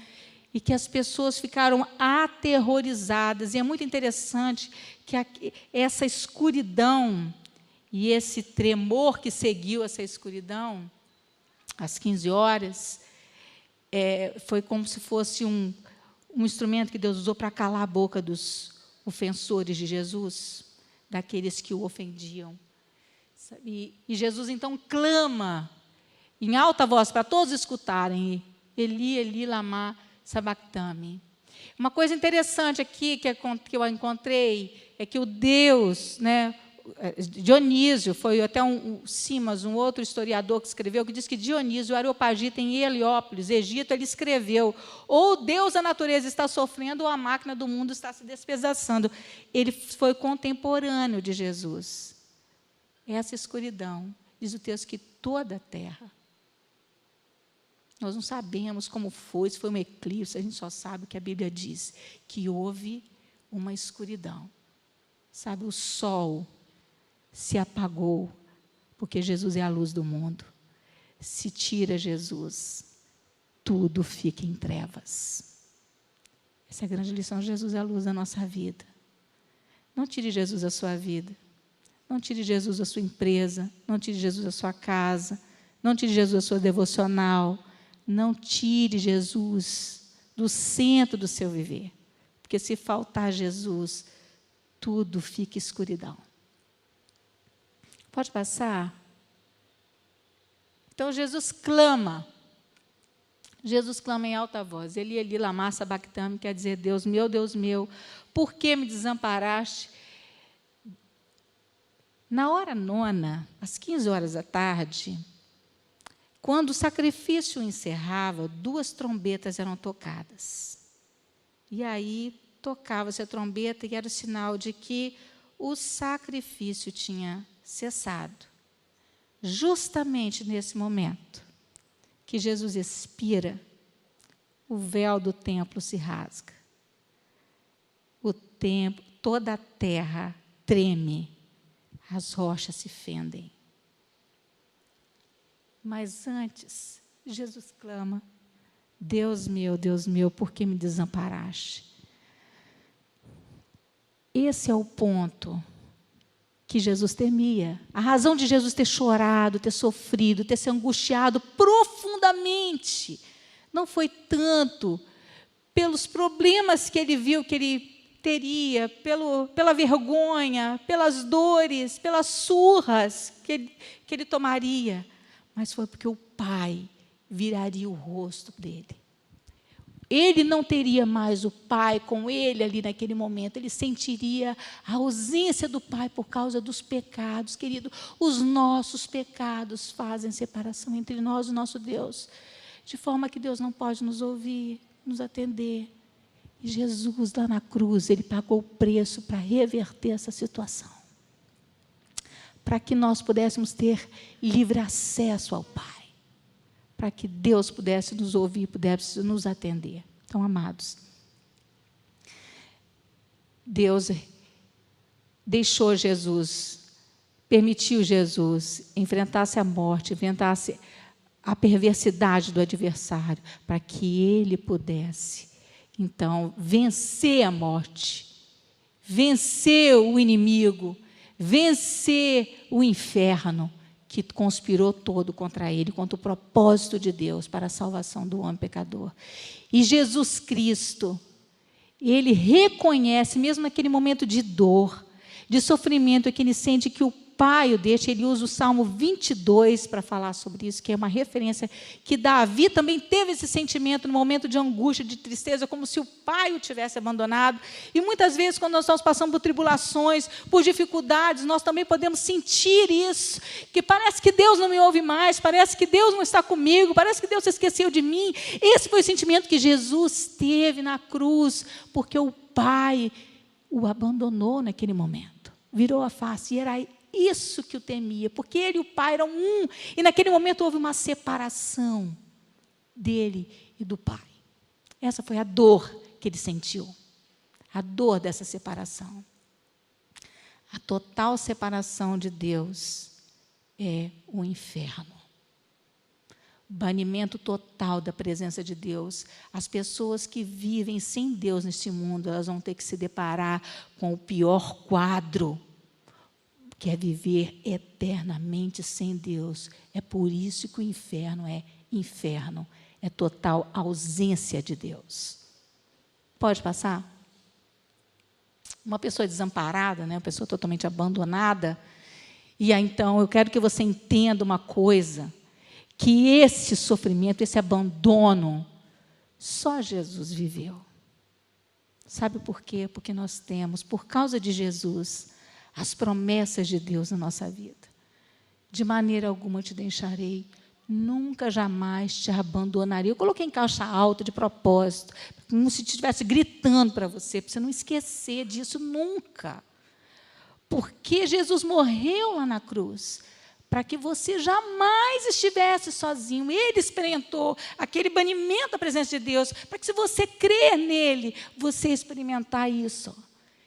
e que as pessoas ficaram aterrorizadas. E é muito interessante que essa escuridão e esse tremor que seguiu essa escuridão, às 15 horas, foi como se fosse um instrumento que Deus usou para calar a boca dos ofensores de Jesus, daqueles que o ofendiam. E Jesus, então, clama em alta voz para todos escutarem: Eli, Eli, lama sabactami. Uma coisa interessante aqui que eu encontrei é que o Deus, Dionísio, foi até Simas, um outro historiador que escreveu, que diz que Dionísio, o Areopagita, em Heliópolis, Egito, ele escreveu: ou Deus, a natureza está sofrendo, ou a máquina do mundo está se despedaçando. Ele foi contemporâneo de Jesus. Essa escuridão, diz o texto, que toda a terra. Nós não sabemos como foi, se foi um eclipse, a gente só sabe o que a Bíblia diz, que houve uma escuridão. Sabe, o sol se apagou, porque Jesus é a luz do mundo. Se tira Jesus, tudo fica em trevas. Essa é a grande lição. Jesus é a luz da nossa vida. Não tire Jesus da sua vida. Não tire Jesus da sua empresa. Não tire Jesus da sua casa. Não tire Jesus da sua devocional. Não tire Jesus do centro do seu viver. Porque se faltar Jesus, tudo fica escuridão. Pode passar? Então, Jesus clama. Jesus clama em alta voz. Eli, lama sabachthani, quer dizer, Deus meu, por que me desamparaste? Na hora 9, às 15 horas da tarde, quando o sacrifício encerrava, 2 trombetas eram tocadas. E aí, tocava-se a trombeta e era o sinal de que o sacrifício tinha cessado. Justamente nesse momento que Jesus expira, o véu do templo se rasga. O templo, toda a terra treme, as rochas se fendem. Mas antes, Jesus clama: Deus meu, por que me desamparaste? Esse é o ponto que Jesus temia. A razão de Jesus ter chorado, ter sofrido, ter se angustiado profundamente, não foi tanto pelos problemas que ele viu que ele teria, pela vergonha, pelas dores, pelas surras que ele tomaria, mas foi porque o Pai viraria o rosto dele. Ele não teria mais o Pai com ele ali naquele momento. Ele sentiria a ausência do Pai por causa dos pecados. Querido, os nossos pecados fazem separação entre nós e o nosso Deus, de forma que Deus não pode nos ouvir, nos atender. E Jesus, lá na cruz, ele pagou o preço para reverter essa situação, para que nós pudéssemos ter livre acesso ao Pai, para que Deus pudesse nos ouvir, pudesse nos atender. Então, amados, Deus deixou Jesus, permitiu Jesus enfrentasse a morte, enfrentasse a perversidade do adversário, para que ele pudesse, então, vencer a morte, vencer o inimigo, vencer o inferno, que conspirou todo contra ele, contra o propósito de Deus para a salvação do homem pecador. E Jesus Cristo, ele reconhece, mesmo naquele momento de dor, de sofrimento, que ele sente que o Pai o deixa. Ele usa o Salmo 22 para falar sobre isso, que é uma referência que Davi também teve esse sentimento no momento de angústia, de tristeza, como se o Pai o tivesse abandonado. E muitas vezes, quando nós estamos passando por tribulações, por dificuldades, nós também podemos sentir isso, que parece que Deus não me ouve mais, parece que Deus não está comigo, parece que Deus se esqueceu de mim. Esse foi o sentimento que Jesus teve na cruz, porque o Pai o abandonou naquele momento, virou a face, e era isso que o temia, porque ele e o Pai eram um, e naquele momento houve uma separação dele e do Pai. Essa foi a dor que ele sentiu, a dor dessa separação. A total separação de Deus é o inferno. O banimento total da presença de Deus. As pessoas que vivem sem Deus neste mundo, elas vão ter que se deparar com o pior quadro, que é viver eternamente sem Deus. É por isso que o inferno, é total ausência de Deus. Pode passar? Uma pessoa desamparada, uma pessoa totalmente abandonada, e aí, então, eu quero que você entenda uma coisa, que esse sofrimento, esse abandono, só Jesus viveu. Sabe por quê? Porque nós temos, por causa de Jesus, as promessas de Deus na nossa vida. De maneira alguma te deixarei, nunca jamais te abandonarei. Eu coloquei em caixa alta de propósito, como se estivesse gritando para você não esquecer disso nunca. Porque Jesus morreu lá na cruz, para que você jamais estivesse sozinho. Ele experimentou aquele banimento da presença de Deus, para que se você crer nele, você experimentar isso.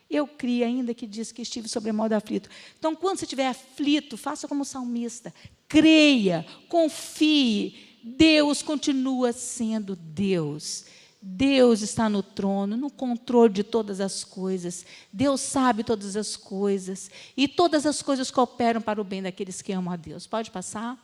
Eu criei, ainda que disse que estive sobremodo aflito. Então, quando você estiver aflito, faça como o salmista. Creia, confie. Deus continua sendo Deus. Deus está no trono, no controle de todas as coisas. Deus sabe todas as coisas. E todas as coisas cooperam para o bem daqueles que amam a Deus. Pode passar?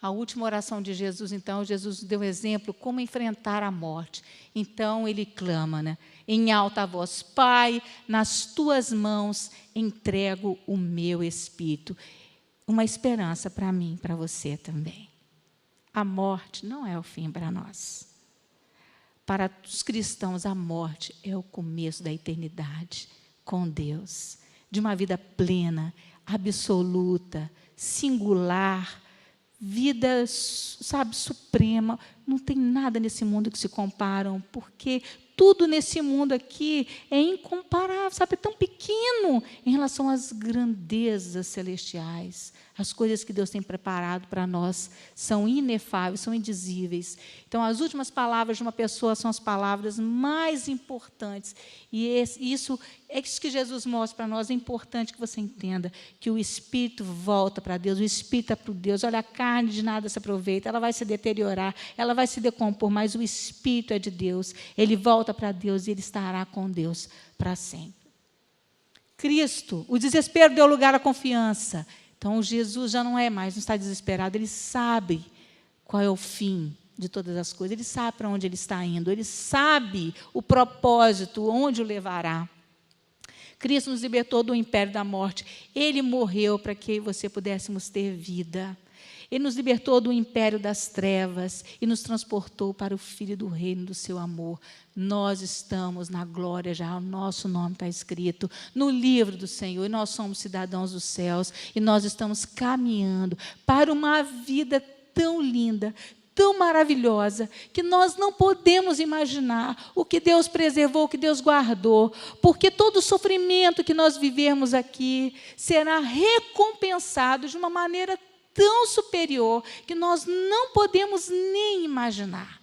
A última oração de Jesus, então, Jesus deu exemplo como enfrentar a morte. Então, ele clama, em alta voz: Pai, nas tuas mãos entrego o meu espírito. Uma esperança para mim, para você também. A morte não é o fim para nós. Para os cristãos, a morte é o começo da eternidade com Deus, de uma vida plena, absoluta, singular, vida, sabe, suprema. Não tem nada nesse mundo que se comparam, porque tudo nesse mundo aqui é incomparável, sabe, é tão pequeno em relação às grandezas celestiais. As coisas que Deus tem preparado para nós são inefáveis, são indizíveis. Então, as últimas palavras de uma pessoa são as palavras mais importantes. E isso é isso que Jesus mostra para nós. É importante que você entenda que o espírito volta para Deus, o espírito é para Deus. Olha, a carne de nada se aproveita, ela vai se deteriorar, ela vai se decompor, mas o espírito é de Deus. Ele volta para Deus e ele estará com Deus para sempre. Cristo, o desespero deu lugar à confiança. Então, Jesus já não está desesperado, ele sabe qual é o fim de todas as coisas, ele sabe para onde ele está indo, ele sabe o propósito, onde o levará. Cristo nos libertou do império da morte, ele morreu para que você pudéssemos ter vida. Ele nos libertou do império das trevas e nos transportou para o Filho do reino do seu amor. Nós estamos na glória já, o nosso nome está escrito no livro do Senhor, e nós somos cidadãos dos céus, e nós estamos caminhando para uma vida tão linda, tão maravilhosa, que nós não podemos imaginar o que Deus preservou, o que Deus guardou, porque todo o sofrimento que nós vivemos aqui será recompensado de uma maneira tão superior que nós não podemos nem imaginar.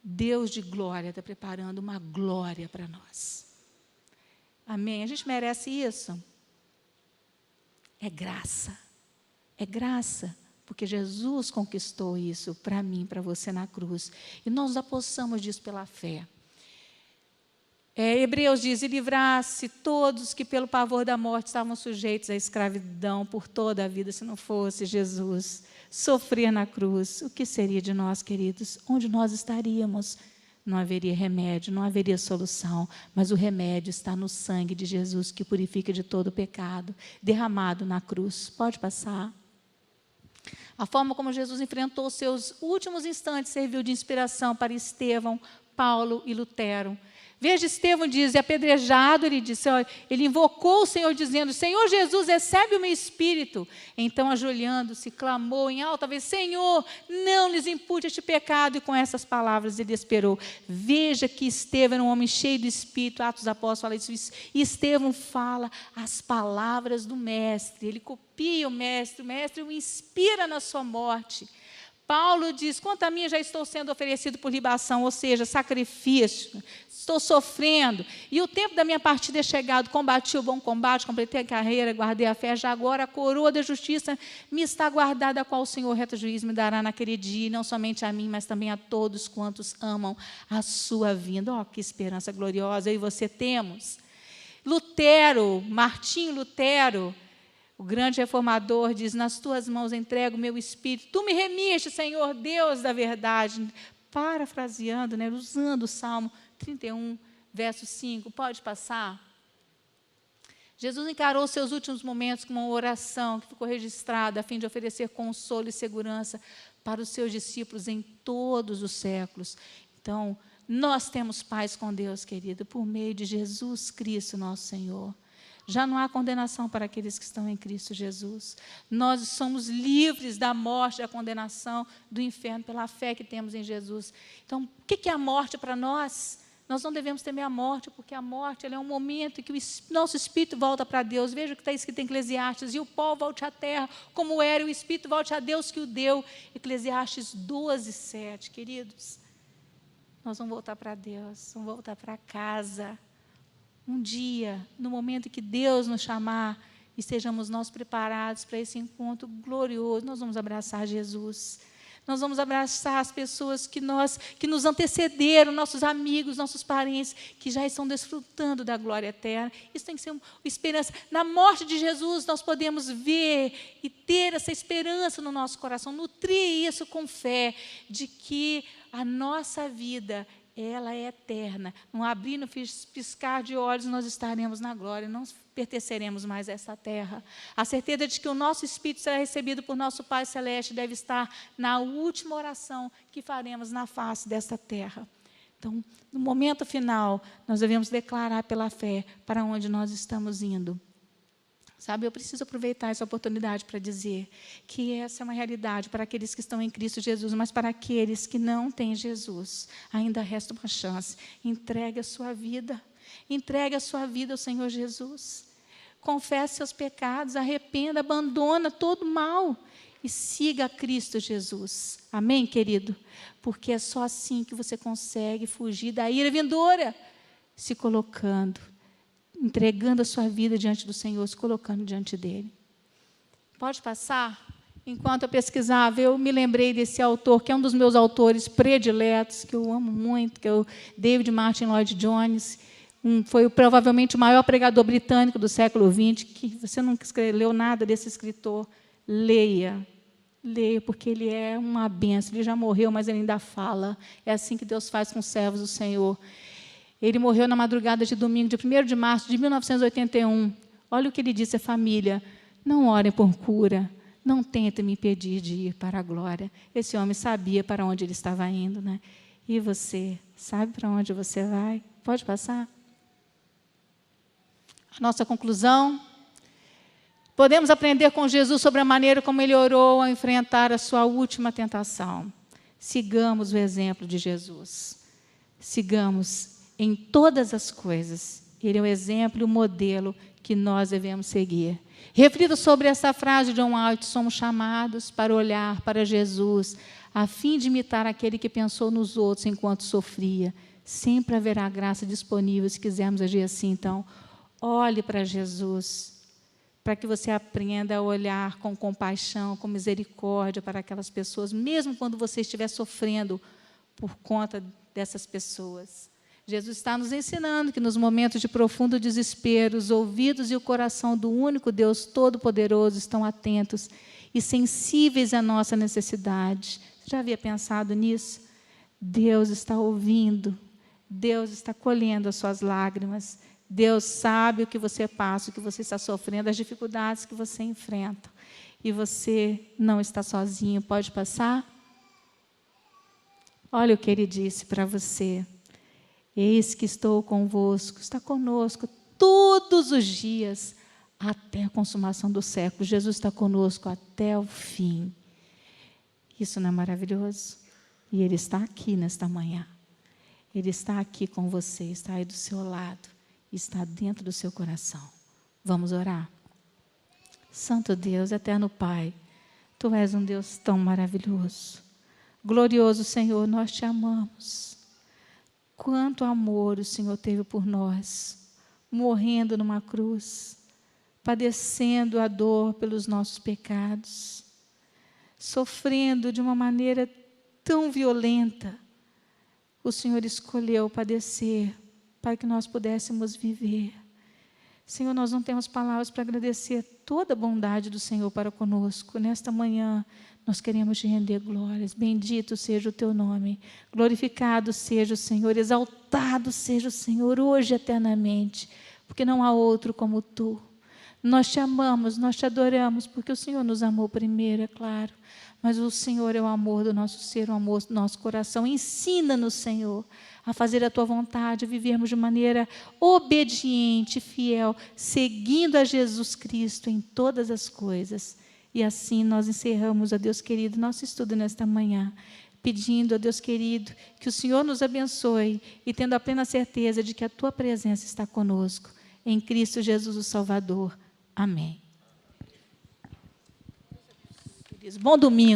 Deus de glória está preparando uma glória para nós. Amém? A gente merece isso? É graça. É graça, porque Jesus conquistou isso para mim, para você na cruz. E nós apossamos disso pela fé. Hebreus diz: e livrasse todos que pelo pavor da morte estavam sujeitos à escravidão por toda a vida, se não fosse Jesus sofrer na cruz. O que seria de nós, queridos? Onde nós estaríamos? Não haveria remédio, não haveria solução, mas o remédio está no sangue de Jesus, que purifica de todo o pecado, derramado na cruz. Pode passar. A forma como Jesus enfrentou os seus últimos instantes serviu de inspiração para Estevão, Paulo e Lutero. Veja, Estevão diz, apedrejado, ele disse, olha, ele invocou o Senhor dizendo: Senhor Jesus, recebe o meu espírito. Então, ajoelhando-se, clamou em alta voz: Senhor, não lhes impute este pecado. E com essas palavras ele esperou. Veja que Estevão era um homem cheio do Espírito. Atos dos Apóstolos fala isso. E Estevão fala as palavras do Mestre. Ele copia o Mestre o inspira na sua morte. Paulo diz: quanto a mim, já estou sendo oferecido por libação, ou seja, sacrifício, estou sofrendo, e o tempo da minha partida é chegado, combati o bom combate, completei a carreira, guardei a fé, já agora a coroa da justiça me está guardada, a qual o Senhor reto juiz me dará naquele dia, e não somente a mim, mas também a todos quantos amam a sua vinda. Oh, que esperança gloriosa eu e você temos. Lutero, Martinho Lutero, o grande reformador, diz: nas tuas mãos entrego o meu espírito. Tu me remiste, Senhor, Deus da verdade. Parafraseando, usando o Salmo 31, verso 5. Pode passar? Jesus encarou os seus últimos momentos com uma oração que ficou registrada a fim de oferecer consolo e segurança para os seus discípulos em todos os séculos. Então, Nós temos paz com Deus, querido, por meio de Jesus Cristo, nosso Senhor. Já não há condenação para aqueles que estão em Cristo Jesus. Nós somos livres da morte, da condenação, do inferno, pela fé que temos em Jesus. Então, o que é a morte para nós? Nós não devemos temer a morte, porque a morte ela é um momento em que o nosso espírito volta para Deus. Veja o que está escrito em Eclesiastes: e o pó volte à terra como era, e o espírito volte a Deus que o deu. Eclesiastes 12:7, queridos. Nós vamos voltar para Deus, vamos voltar para casa. Um dia, no momento em que Deus nos chamar, e estejamos nós preparados para esse encontro glorioso, nós vamos abraçar Jesus. Nós vamos abraçar as pessoas que nos antecederam, nossos amigos, nossos parentes, que já estão desfrutando da glória eterna. Isso tem que ser uma esperança. Na morte de Jesus, nós podemos ver e ter essa esperança no nosso coração, nutrir isso com fé, de que a nossa vida, ela é eterna. No abrir, no piscar de olhos, nós estaremos na glória, não pertenceremos mais a essa terra. A certeza de que o nosso espírito será recebido por nosso Pai Celeste deve estar na última oração que faremos na face desta terra. Então, no momento final, nós devemos declarar pela fé para onde nós estamos indo. Sabe, eu preciso aproveitar essa oportunidade para dizer que essa é uma realidade para aqueles que estão em Cristo Jesus, mas para aqueles que não têm Jesus, ainda resta uma chance. Entregue a sua vida ao Senhor Jesus. Confesse seus pecados, arrependa, abandona todo mal e siga a Cristo Jesus. Amém, querido? Porque é só assim que você consegue fugir da ira vindoura, se colocando, entregando a sua vida diante do Senhor, se colocando diante dEle. Pode passar? Enquanto eu pesquisava, eu me lembrei desse autor, que é um dos meus autores prediletos, que eu amo muito, que é o David Martin Lloyd Jones. Foi provavelmente o maior pregador britânico do século XX, que você nunca leu nada desse escritor. Leia, porque ele é uma bênção. Ele já morreu, mas ele ainda fala. É assim que Deus faz com os servos do Senhor. Ele morreu na madrugada de domingo, de 1º de março de 1981. Olha o que ele disse à família: não orem por cura, não tentem me impedir de ir para a glória. Esse homem sabia para onde ele estava indo, né? E você, sabe para onde você vai? Pode passar? A nossa conclusão: podemos aprender com Jesus sobre a maneira como ele orou ao enfrentar a sua última tentação. Sigamos o exemplo de Jesus. Sigamos em todas as coisas. Ele é o exemplo e o modelo que nós devemos seguir. Reflita sobre essa frase de John White: somos chamados para olhar para Jesus, a fim de imitar aquele que pensou nos outros enquanto sofria. Sempre haverá graça disponível se quisermos agir assim. Então, olhe para Jesus, para que você aprenda a olhar com compaixão, com misericórdia para aquelas pessoas, mesmo quando você estiver sofrendo por conta dessas pessoas. Jesus está nos ensinando que nos momentos de profundo desespero, os ouvidos e o coração do único Deus Todo-Poderoso estão atentos e sensíveis à nossa necessidade. Você já havia pensado nisso? Deus está ouvindo, Deus está colhendo as suas lágrimas, Deus sabe o que você passa, o que você está sofrendo, as dificuldades que você enfrenta. E você não está sozinho. Pode passar? Olha o que ele disse para você: eis que estou convosco, está conosco todos os dias, até a consumação do século. Jesus está conosco até o fim. Isso não é maravilhoso? E Ele está aqui nesta manhã. Ele está aqui com você, está aí do seu lado, está dentro do seu coração. Vamos orar? Santo Deus, eterno Pai, Tu és um Deus tão maravilhoso. Glorioso Senhor, nós Te amamos. Quanto amor o Senhor teve por nós, morrendo numa cruz, padecendo a dor pelos nossos pecados, sofrendo de uma maneira tão violenta. O Senhor escolheu padecer para que nós pudéssemos viver. Senhor, nós não temos palavras para agradecer toda a bondade do Senhor para conosco. Nesta manhã, nós queremos Te render glórias. Bendito seja o Teu nome. Glorificado seja o Senhor. Exaltado seja o Senhor hoje e eternamente. Porque não há outro como Tu. Nós te amamos, nós te adoramos, porque o Senhor nos amou primeiro, é claro. Mas o Senhor é o amor do nosso ser, o amor do nosso coração. Ensina-nos, Senhor, a fazer a Tua vontade, a vivermos de maneira obediente, fiel, seguindo a Jesus Cristo em todas as coisas. E assim nós encerramos, ó Deus querido, nosso estudo nesta manhã, pedindo, ó Deus querido, que o Senhor nos abençoe e tendo a plena certeza de que a Tua presença está conosco, em Cristo Jesus, o Salvador. Amém. Bom domingo.